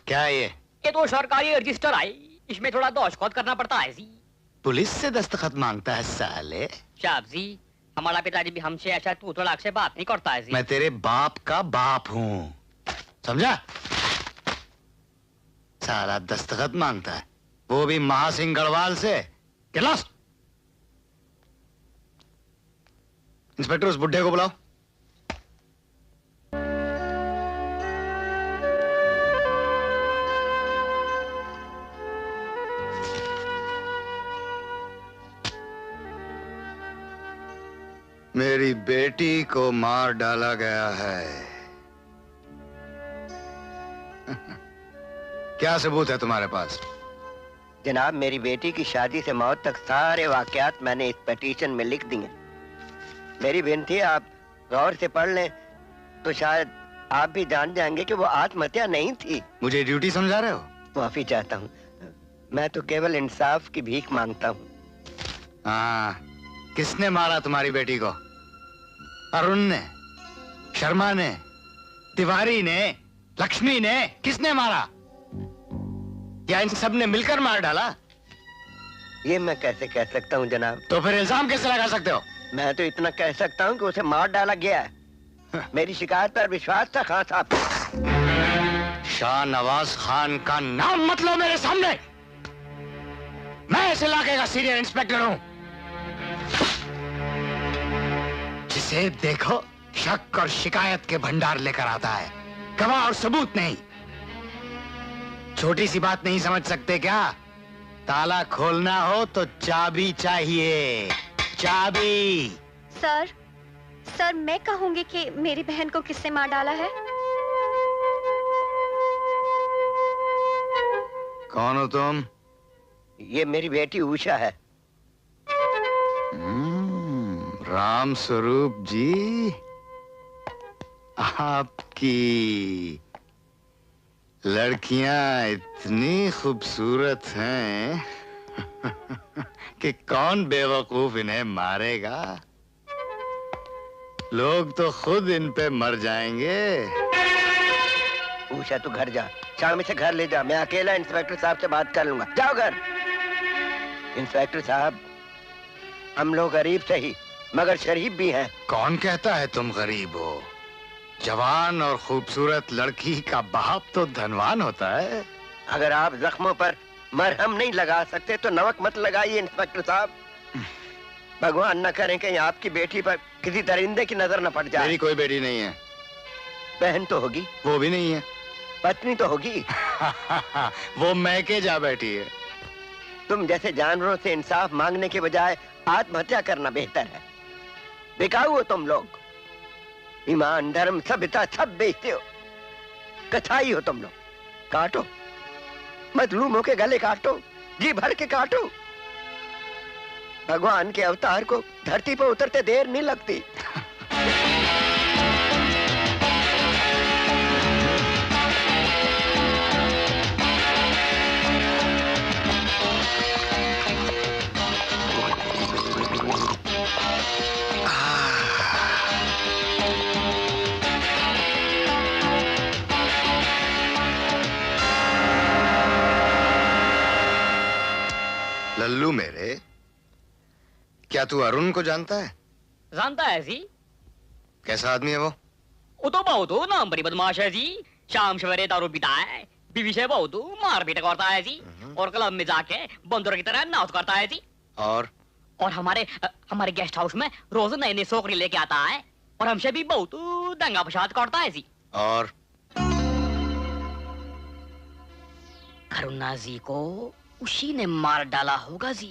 क्या है ये? ये तो सरकारी रजिस्टर है, इसमें थोड़ा दस्तखत करना पड़ता है जी। पुलिस से दस्तखत मांगता है साले? साहब जी, हमारा पिताजी भी हमसे ऐसा तू तड़ाक से बात नहीं करता है जी। मैं तेरे बाप का बाप हूँ, समझा? साला दस्तखत मांगता है, वो भी महासिंह गढ़वाल से। गिलास। इंस्पेक्टर उस बुड्ढे को बुलाओ। मेरी बेटी को मार डाला गया है। क्या सबूत है तुम्हारे पास? जनाब, मेरी बेटी की शादी से मौत तक सारे वाकयात मैंने इस पिटीशन में लिख दिए। मेरी विनती, आप गौर से पढ़ लें तो शायद आप भी जान जाएंगे कि वो आत्महत्या नहीं थी। मुझे ड्यूटी समझा रहे हो? माफी चाहता हूँ, मैं तो केवल इंसाफ की भीख मांगता हूँ। हाँ, किसने मारा तुम्हारी बेटी को? अरुण ने, शर्मा ने, तिवारी ने, लक्ष्मी ने? किसने मारा? या इन सब ने मिलकर मार डाला? ये मैं कैसे कह सकता हूँ जनाब। तो फिर इल्जाम कैसे लगा सकते हो? मैं तो इतना कह सकता हूँ कि उसे मार डाला गया है। मेरी शिकायत पर विश्वास था खान साहब। शाहनवाज खान का नाम मत लो मेरे सामने। मैं इस इलाके का सीनियर इंस्पेक्टर हूँ। जिसे देखो शक और शिकायत के भंडार लेकर आता है, गवाह और सबूत नहीं। छोटी सी बात नहीं समझ सकते क्या? ताला खोलना हो तो चाबी चाहिए, चाबी। सर मैं कहूंगी कि मेरी बहन को किसने मार डाला है। कौन हो तुम? ये मेरी बेटी उषा है। राम स्वरूप जी, आपकी लड़कियां इतनी खूबसूरत हैं कि कौन बेवकूफ इन्हें मारेगा। लोग तो खुद इन पे मर जाएंगे। उषा, तू घर जा, शाम से घर ले जा। मैं अकेला इंस्पेक्टर साहब से बात कर लूंगा। जाओ घर। इंस्पेक्टर साहब, हम लोग गरीब सही मगर शरीफ भी हैं। कौन कहता है तुम गरीब हो? जवान और खूबसूरत लड़की का बाप तो धनवान होता है। अगर आप जख्मों पर मरहम नहीं लगा सकते तो नमक मत लगाइए इंस्पेक्टर साहब। भगवान न करें कि आपकी बेटी पर किसी दरिंदे की नजर न पड़ जाए। मेरी कोई बेटी नहीं है। बहन तो होगी? वो भी नहीं है। पत्नी तो होगी? वो मैके जा बैठी है। तुम जैसे जानवरों से इंसाफ मांगने के बजाय आत्महत्या करना बेहतर है। बिकाऊ हो तुम लोग। ईमान, धर्म, सभ्यता सब बेचते हो। कसाई हो तुम लोग। काटो, मजलूमों के गले काटो, जी भर के काटो। भगवान के अवतार को धरती पर उतरते देर नहीं लगती। लल्लू मेरे, क्या तू अरुण को जानता है? जानता है जी। कैसा आदमी है वो? वो तो बहुत नाम बड़ी बदमाश है जी। शाम सवेरे दारू पीता है, बीवी से बहुत मारपीट करता है जी, और क्लब में जाके बंदर की तरह नाच करता है जी। और हमारे गेस्ट हाउस में रोज नए नए सोकरी लेके आता है, और हमसे भी बहुत दंगा फसाद करता है जी। और करुणा जी को उसी ने मार डाला होगा जी।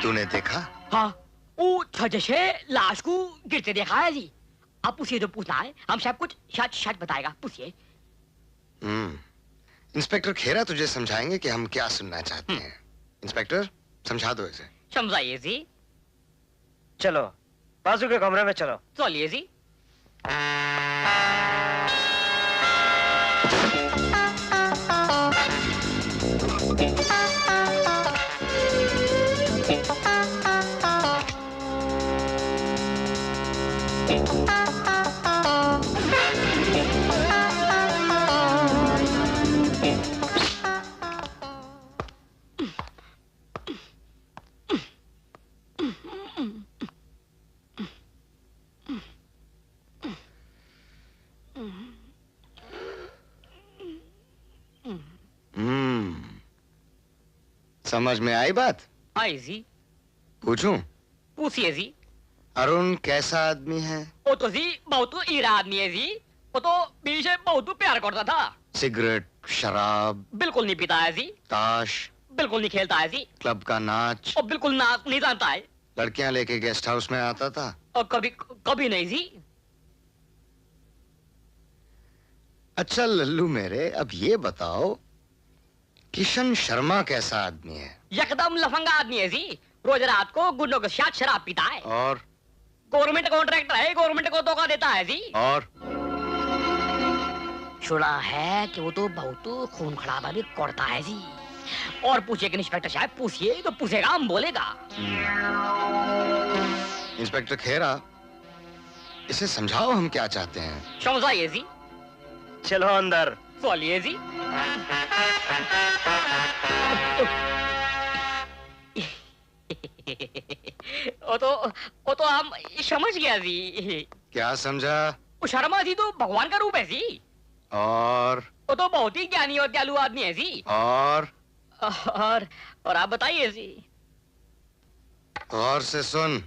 तूने देखा? हाँ, वो छज्जे से लाश को गिरते देखा है जी। आप उसे जो पूछना है हम सब कुछ सच बताएगा, पूछिए। इंस्पेक्टर खेरा तुझे समझाएंगे कि हम क्या सुनना चाहते हैं। इंस्पेक्टर, समझा दो इसे। समझाइए जी। चलो बाजू के कमरे में चलो। चलिए जी। समझ में आई बात? आई जी। पूछूं? पूछिए जी। अरुण कैसा आदमी है? वो तो जी बहुत ईरा आदमी है जी। वो तो बीवी से बहुत प्यार करता था। सिगरेट, शराब, बिल्कुल नहीं पीता है जी। ताश, बिल्कुल नहीं खेलता है जी। क्लब का नाच, और बिल्कुल नाच नहीं जानता है। लड़कियां लेके गेस्ट हाउस में आता था। और कभी कभी नहीं जी। अच्छा लल्लू मेरे, अब ये बताओ किशन शर्मा कैसा आदमी है? एकदम लफंगा आदमी है जी। रोज रात को गुंडों के साथ शराब पीता है। और गवर्नमेंट कॉन्ट्रैक्टर है, गवर्नमेंट को धोखा देता है जी। और सुना है कि वो तो बहुत खून खराबा भी करता है जी। और पूछिए कि इंस्पेक्टर साहब, पूछिए तो पूछेगा, हम बोलेगा। इंस्पेक्टर खेरा, इसे समझाओ हम क्या चाहते हैं। समझाइए जी। चलो अंदर। बोलिए जी। वो तो हम समझ गया जी। क्या समझा? वो शर्मा जी तो भगवान का रूप है जी। और वो तो बहुत ही ज्ञानी और दयालु आदमी है जी। और आप बताइए जी। गौर से सुन।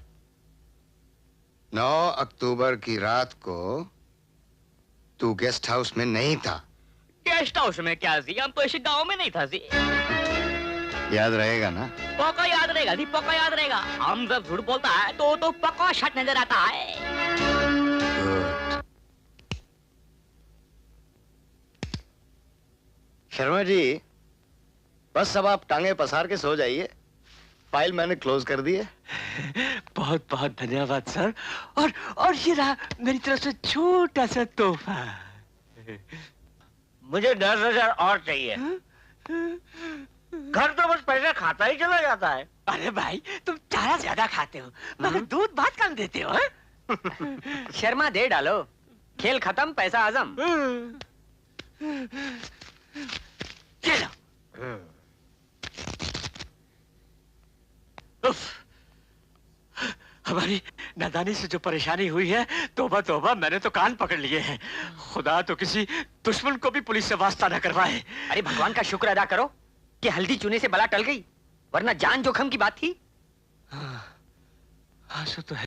9 अक्टूबर की रात को तू गेस्ट हाउस में नहीं था। गेस्ट हाउस में क्या जी? हम तो इस गांव में नहीं था जी। याद रहेगा ना? पक्का याद रहेगा जी, पक्का याद रहेगा। हम जब झूठ बोलता है तो पक्का शट नजर आता है। गुड। शर्मा जी, बस अब आप टांगे पसार के सो जाइए। फाइल मैंने क्लोज कर दी है। बहुत बहुत धन्यवाद सर। और ये रहा मेरी तरफ से छोटा सा तोहफा। मुझे 10,000 और चाहिए। घर तो बस पैसा खाता ही चला जाता है। अरे भाई, तुम चारा ज्यादा खाते हो मगर दूध बहुत कम देते हो। शर्मा दे डालो, खेल खत्म, पैसा आजम। चलो। उफ, हमारी नादानी से जो परेशानी हुई है, तौबा तौबा, मैंने तो कान पकड़ लिए हैं। खुदा तो किसी दुश्मन को भी पुलिस से वास्ता न करवाए। अरे भगवान का शुक्र अदा करो कि हल्दी चूने से बला टल गई, वरना जान जोखम की बात थी। हाँ, सो तो है।